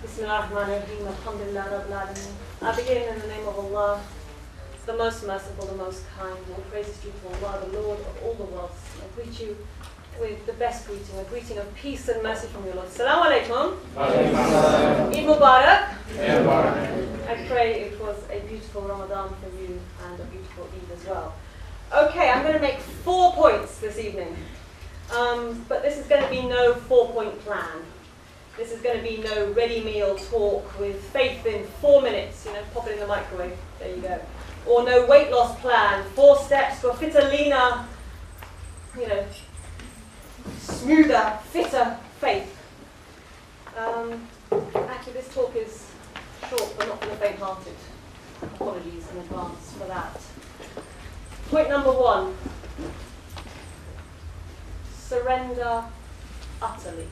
Bismillahirrahmanirrahim. Alhamdulillah Rabbil Alameen. I begin in the name of Allah, the most merciful, the most kind. All praise is due to Allah, the Lord of all the worlds. I greet you with the best greeting, a greeting of peace and mercy from your Lord. Assalamu alaikum. Eid Mubarak. I pray it was a beautiful Ramadan for you and a beautiful Eid as well. Okay, I'm going to make 4 points this evening. But this is going to be no 4-point plan. This is going to be no ready meal talk with faith in 4 minutes, pop it in the microwave, there you go. Or no weight loss plan, 4 steps for fitter, leaner, smoother, fitter faith. Actually, this talk is short, but not for the faint-hearted. Apologies in advance for that. Point number 1. Surrender utterly.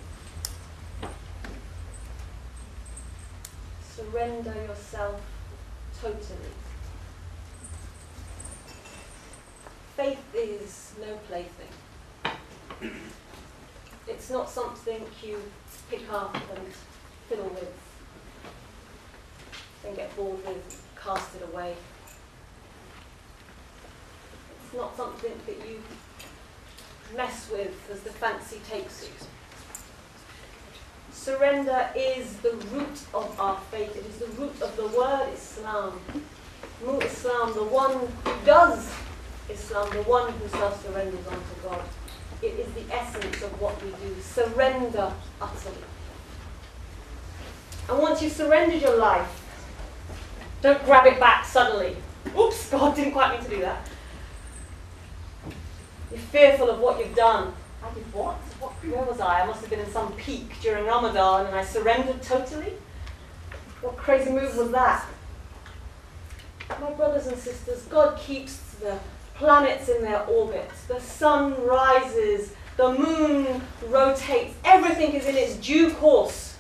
Surrender yourself totally. Faith is no plaything. It's not something you pick up and fiddle with, then get bored with, cast it away. It's not something that you mess with as the fancy takes you. Surrender is the root of our faith. It is the root of the word Islam. Mu Islam, the one who does Islam, the one who self-surrenders unto God. It is the essence of what we do. Surrender utterly. And once you've surrendered your life, don't grab it back suddenly. Oops, God didn't quite mean to do that. You're fearful of what you've done. I did what? Where was I? I must have been in some peak during Ramadan and I surrendered totally? What crazy move was that? My brothers and sisters, God keeps the planets in their orbits. The sun rises, the moon rotates, everything is in its due course.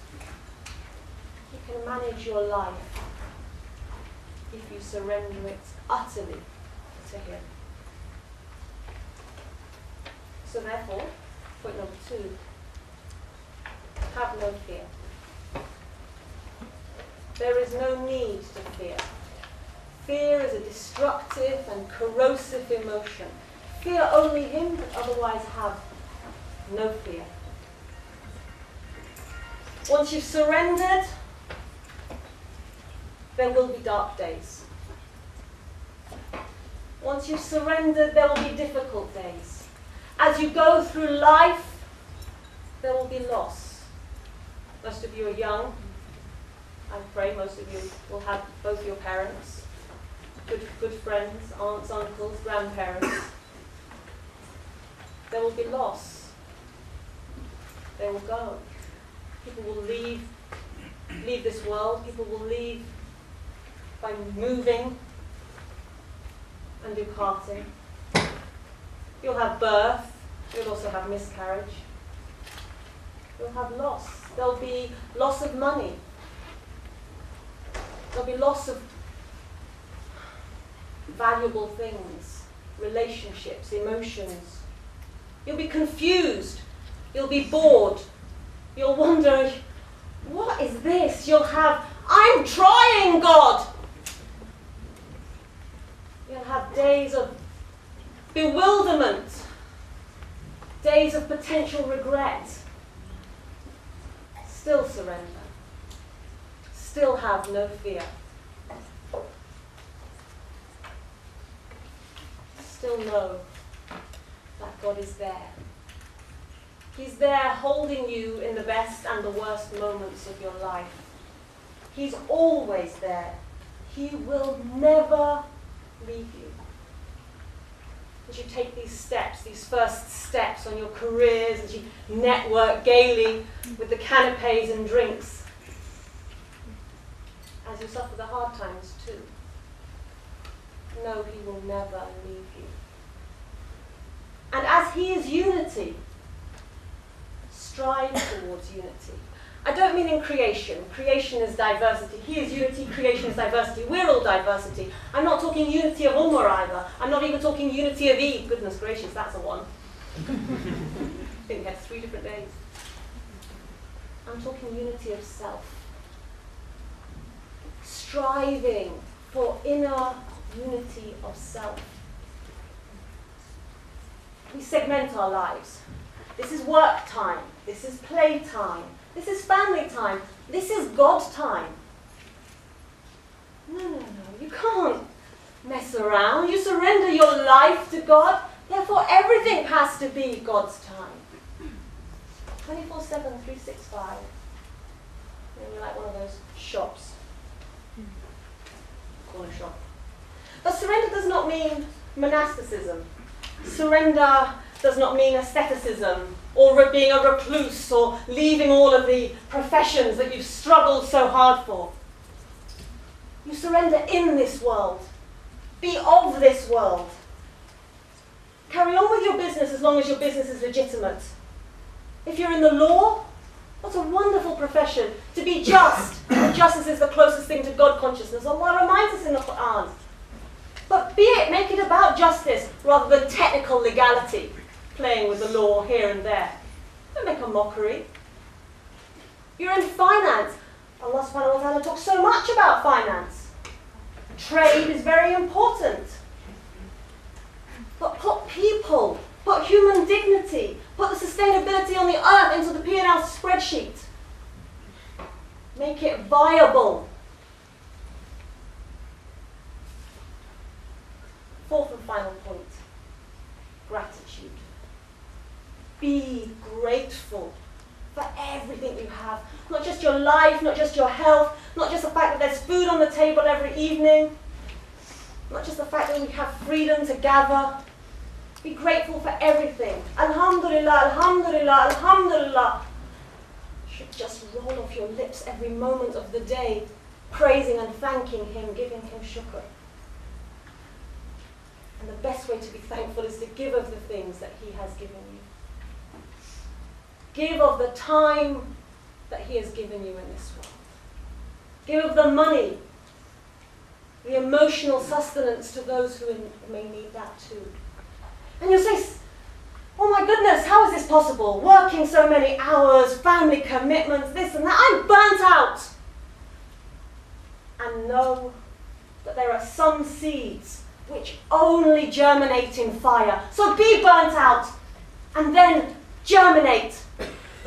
You can manage your life if you surrender it utterly to Him. So therefore, point number 2, have no fear. There is no need to fear. Fear is a destructive and corrosive emotion. Fear only Him, but otherwise have no fear. Once you've surrendered, there will be dark days. Once you've surrendered, there will be difficult days. As you go through life, there will be loss. Most of you are young. I pray most of you will have both your parents, good friends, aunts, uncles, grandparents. There will be loss. They will go. People will leave this world. People will leave by moving and departing. You'll have birth. You'll also have miscarriage. You'll have loss. There'll be loss of money. There'll be loss of valuable things, relationships, emotions. You'll be confused. You'll be bored. You'll wonder, what is this? You'll have, I'm trying, God. You'll have days of bewilderment, days of potential regret. Still surrender. Still have no fear. Still know that God is there. He's there holding you in the best and the worst moments of your life. He's always there. He will never leave you. As you take these steps, these first steps on your careers, as you network gaily with the canapes and drinks, as you suffer the hard times too, know He will never leave you. And as He is unity, strive towards unity. I don't mean in creation. Creation is diversity. He is unity, creation is diversity. We're all diversity. I'm not talking unity of Ummah either. I'm not even talking unity of Eid. Goodness gracious, that's a one. I think we had 3 different days. I'm talking unity of self. striving for inner unity of self. We segment our lives. This is work time. This is play time. This is family time. This is God time. No. You can't mess around. You surrender your life to God. Therefore, everything has to be God's time. 24/7, 365. And you're like one of those shops. Corner shop. But surrender does not mean monasticism. Surrender does not mean asceticism or being a recluse or leaving all of the professions that you've struggled so hard for. You surrender in this world. Be of this world. Carry on with your business as long as your business is legitimate. If you're in the law, what a wonderful profession. To be just. And justice is the closest thing to God consciousness. Allah reminds us in the Quran. But make it about justice rather than technical legality, playing with the law here and there. Don't make a mockery. You're in finance. Allah subhanahu wa ta'ala talks so much about finance. Trade is very important. But put people, put human dignity, put the sustainability on the earth into the P&L spreadsheet. Make it viable. Fourth and final point, gratitude. Be grateful for everything you have. Not just your life, not just your health, not just the fact that there's food on the table every evening, not just the fact that we have freedom to gather. Be grateful for everything. Alhamdulillah, alhamdulillah, alhamdulillah. Should just roll off your lips every moment of the day, praising and thanking Him, giving Him shukr. And the best way to be thankful is to give of the things that He has given you. Give of the time that He has given you in this world. Give of the money, the emotional sustenance to those who may need that too. And you'll say, oh my goodness, how is this possible? Working so many hours, family commitments, this and that. I'm burnt out. And know that there are some seeds which only germinate in fire. So be burnt out and then germinate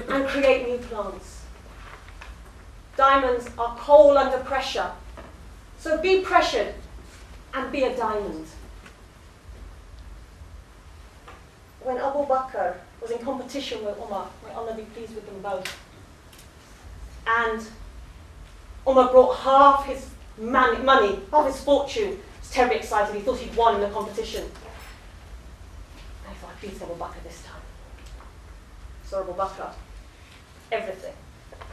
and create new plants. Diamonds are coal under pressure. So be pressured and be a diamond. When Abu Bakr was in competition with Umar, may Allah be pleased with them both, and Umar brought half his money, half his fortune, he was terribly excited, he thought he'd won in the competition. And he thought, I'd beat Abu Bakr this time. So Abu Bakr, everything.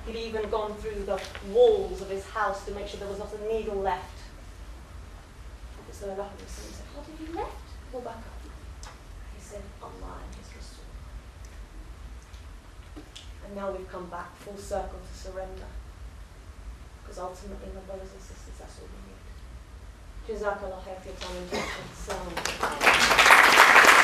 He'd even gone through the walls of his house to make sure there was not a needle left. So Allah said, what have you left, Abu Bakr? He said, Allah and His Rasul. And now we've come back full circle to surrender. Because ultimately, my brothers and sisters, that's all we need. Jazakallah khair for your time and attention.